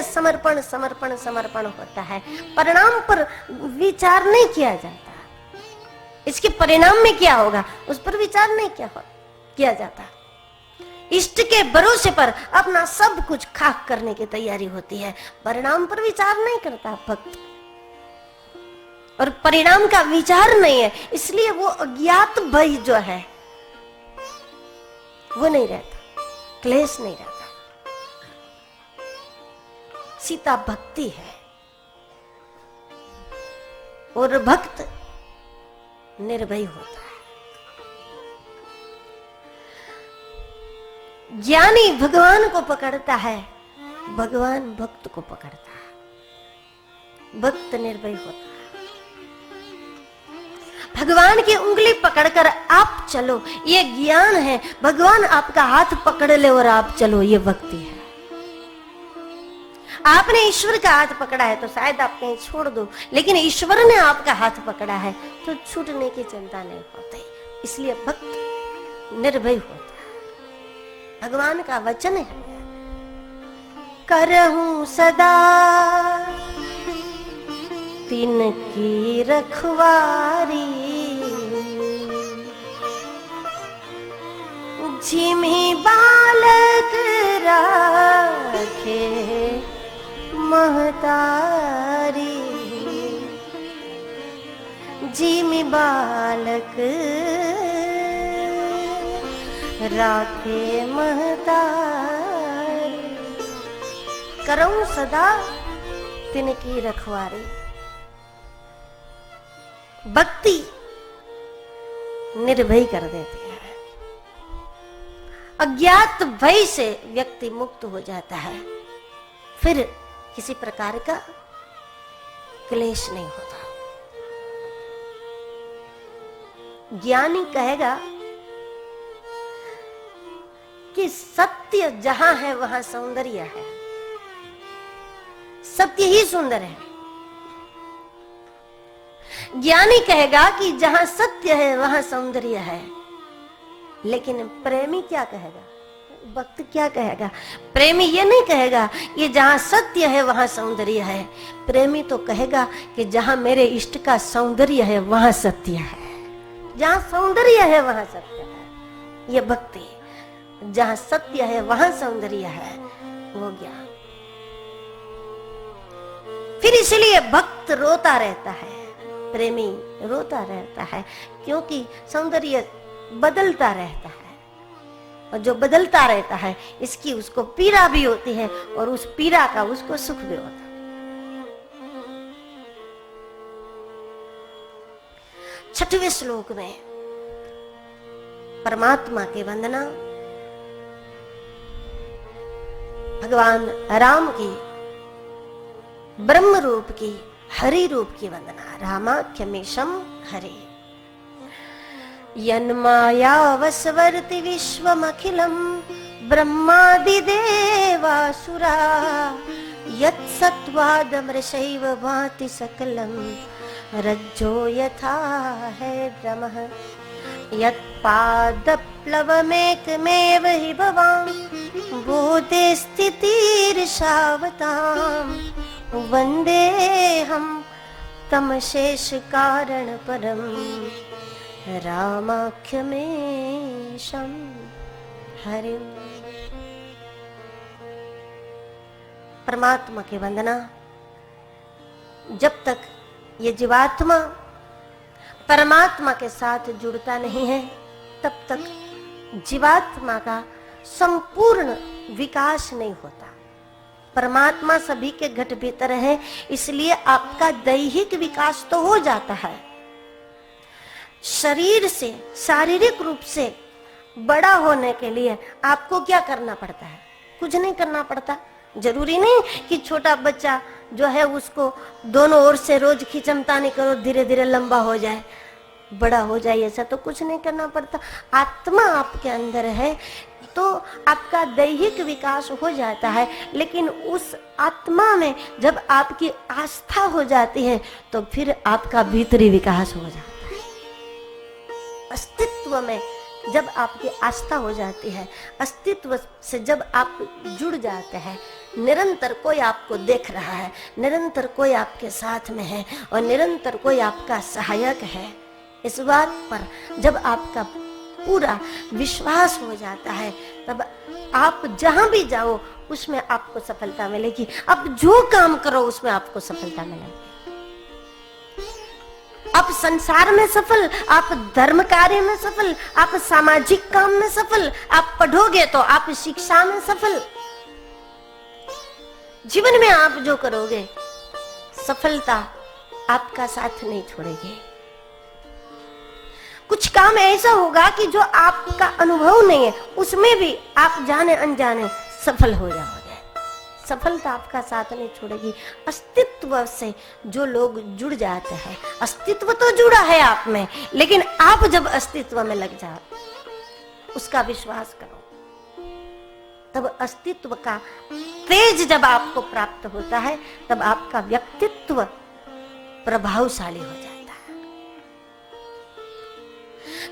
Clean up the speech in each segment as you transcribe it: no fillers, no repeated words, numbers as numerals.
में समर्पण समर्पण समर्पण होता है, परिणाम पर विचार नहीं किया जाता। इसके परिणाम में क्या होगा उस पर विचार नहीं किया जाता। इष्ट के भरोसे पर अपना सब कुछ खाक करने की तैयारी होती है, परिणाम पर विचार नहीं करता भक्त। और परिणाम का विचार नहीं है, इसलिए वो अज्ञात भय जो है वो नहीं रहता, क्लेश नहीं रहता। सीता भक्ति है और भक्त निर्भय होता है। ज्ञानी भगवान को पकड़ता है, भगवान भक्त को पकड़ता है, भक्त निर्भय होता है। भगवान की उंगली पकड़कर आप चलो, ये ज्ञान है। भगवान आपका हाथ पकड़ ले और आप चलो, ये भक्ति है। आपने ईश्वर का हाथ पकड़ा है तो शायद आप कहीं छोड़ दो, लेकिन ईश्वर ने आपका हाथ पकड़ा है तो छूटने की चिंता नहीं होती। इसलिए भक्त निर्भय होता है। भगवान का वचन है, करहूं सदा तिनकी रखवारी, जिमी बालक राखे महतारी, जिमी बालक राखे महतारी, करऊं सदा तिनकी रखवारी। भक्ति निर्भय कर देती है। अज्ञात भय से व्यक्ति मुक्त हो जाता है, फिर किसी प्रकार का क्लेश नहीं होता। ज्ञानी कहेगा कि सत्य जहां है वहां सौंदर्य है, सत्य ही सुंदर है। ज्ञानी कहेगा कि जहां सत्य है वहां सौंदर्य है। लेकिन प्रेमी क्या कहेगा, भक्त क्या कहेगा? प्रेमी ये नहीं कहेगा कि जहां सत्य है वहां सौंदर्य है। प्रेमी तो कहेगा कि जहां मेरे इष्ट का सौंदर्य है वहां सत्य है, जहां सौंदर्य है वहां सत्य है। ये भक्ति, जहां सत्य है वहां सौंदर्य है, वो ज्ञान। फिर इसलिए भक्त रोता रहता है, प्रेमी रोता रहता है, क्योंकि सौंदर्य बदलता रहता है। और जो बदलता रहता है इसकी उसको पीड़ा भी होती है और उस पीड़ा का उसको सुख भी होता है। छठवें श्लोक में परमात्मा की वंदना, भगवान राम की ब्रह्म रूप की, हरि रूप की वंदना। रामाख्यमेशम हरे, यन्माया वसवर्ति विश्वमखिलम ब्रह्मादि देवासुरा, यत्सत्त्वादमृषैव भाति सकलम रज्जो यथा है भ्रमः, यत्पादप्लवमेकमेव हि भवां भूते स्थितिर्षावतां, वन्देऽहं तमशेष कारण परम रामाख्यमेशं हरिम्। परमात्मा की वंदना। जब तक ये जीवात्मा परमात्मा के साथ जुड़ता नहीं है तब तक जीवात्मा का संपूर्ण विकास नहीं होता। परमात्मा सभी के घट भीतर है, इसलिए आपका दैहिक विकास तो हो जाता है। शरीर से, शारीरिक रूप से बड़ा होने के लिए आपको क्या करना पड़ता है? कुछ नहीं करना पड़ता। जरूरी नहीं कि छोटा बच्चा जो है उसको दोनों ओर से रोज खिंचमतानी करो, धीरे धीरे लंबा हो जाए, बड़ा हो जाए, ऐसा तो कुछ नहीं करना पड़ता। आत्मा आपके अंदर है तो आपका दैहिक विकास हो जाता है, लेकिन उस आत्मा में जब आपकी आस्था हो जाती है तो फिर आपका भीतरी विकास हो जाता है। अस्तित्व में जब आपकी आस्था हो जाती है, अस्तित्व से जब आप जुड़ जाते हैं निरंतर कोई आपको देख रहा है, निरंतर कोई आपके साथ में है और निरंतर कोई आपका सहायक है। इस बात पर जब आपका पूरा विश्वास हो जाता है, तब आप जहां भी जाओ उसमें आपको सफलता मिलेगी। आप जो काम करो उसमें आपको सफलता मिलेगी। आप संसार में सफल, आप धर्म कार्य में सफल, आप सामाजिक काम में सफल, आप पढ़ोगे तो आप शिक्षा में सफल। जीवन में आप जो करोगे, सफलता आपका साथ नहीं छोड़ेगी। कुछ काम ऐसा होगा कि जो आपका अनुभव नहीं है, उसमें भी आप जाने अनजाने सफल हो जाओगे। सफलता आपका साथ नहीं छोड़ेगी। अस्तित्व से जो लोग जुड़ जाते हैं, अस्तित्व तो जुड़ा है आप में, लेकिन आप जब अस्तित्व में लग जाओ, उसका विश्वास करो, तब अस्तित्व का तेज जब आपको प्राप्त होता है, तब आपका व्यक्तित्व प्रभावशाली हो जाता है।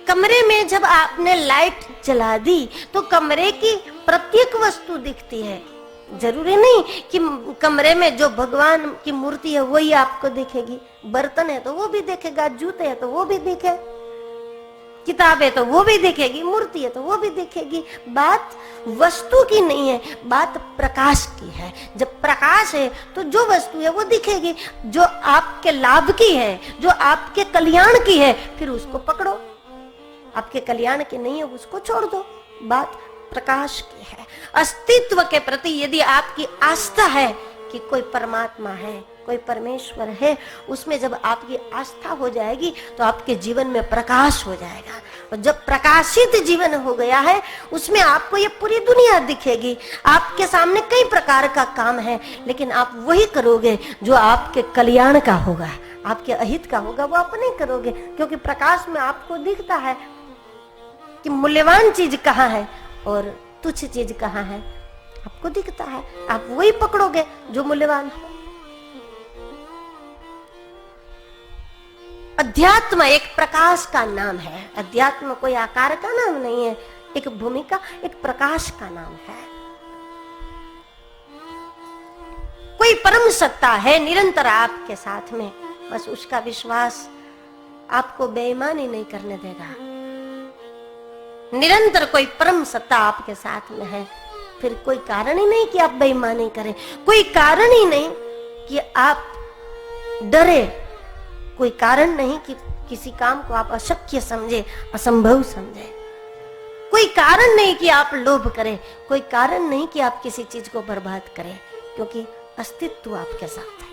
कमरे में जब आपने लाइट जला दी तो कमरे की प्रत्येक वस्तु दिखती है। जरूरी नहीं कि कमरे में जो भगवान की मूर्ति है वही आपको दिखेगी। बर्तन है तो वो भी दिखेगा, जूते है तो वो भी दिखे, किताब है तो वो भी दिखेगी, मूर्ति है तो वो भी दिखेगी। बात वस्तु की नहीं है, बात प्रकाश की है। जब प्रकाश है तो जो वस्तु है वो दिखेगी। जो आपके लाभ की है, जो आपके कल्याण की है, फिर उसको पकड़ो। आपके कल्याण की नहीं है उसको छोड़ दो। बात प्रकाश की है। अस्तित्व के प्रति यदि आपकी आस्था है कि कोई परमात्मा है, कोई परमेश्वर है, उसमें जब आपकी आस्था हो जाएगी तो आपके जीवन में प्रकाश हो जाएगा। और जब प्रकाशित जीवन हो गया है, उसमें आपको ये पूरी दुनिया दिखेगी। आपके सामने कई प्रकार का काम है, लेकिन आप वही करोगे जो आपके कल्याण का होगा, आपके अहित का होगा, वो आप नहीं करोगे। क्योंकि प्रकाश में आपको दिखता है कि मूल्यवान चीज कहाँ है और तुच्छ चीज कहाँ है, आपको दिखता है। आप वही पकड़ोगे जो मूल्यवान है। अध्यात्म एक प्रकाश का नाम है। अध्यात्म कोई आकार का नाम नहीं है, एक भूमिका, एक प्रकाश का नाम है। कोई परम सत्ता है निरंतर आपके साथ में, बस उसका विश्वास आपको बेईमानी नहीं करने देगा। निरंतर कोई परम सत्ता आपके साथ में है, फिर कोई कारण ही नहीं कि आप बेईमानी करें, कोई कारण ही नहीं कि आप डरे, कोई कारण नहीं कि किसी काम को आप अशक्य समझे, असंभव समझे, कोई कारण नहीं कि आप लोभ करें, कोई कारण नहीं कि आप किसी चीज को बर्बाद करें, क्योंकि अस्तित्व आपके साथ है।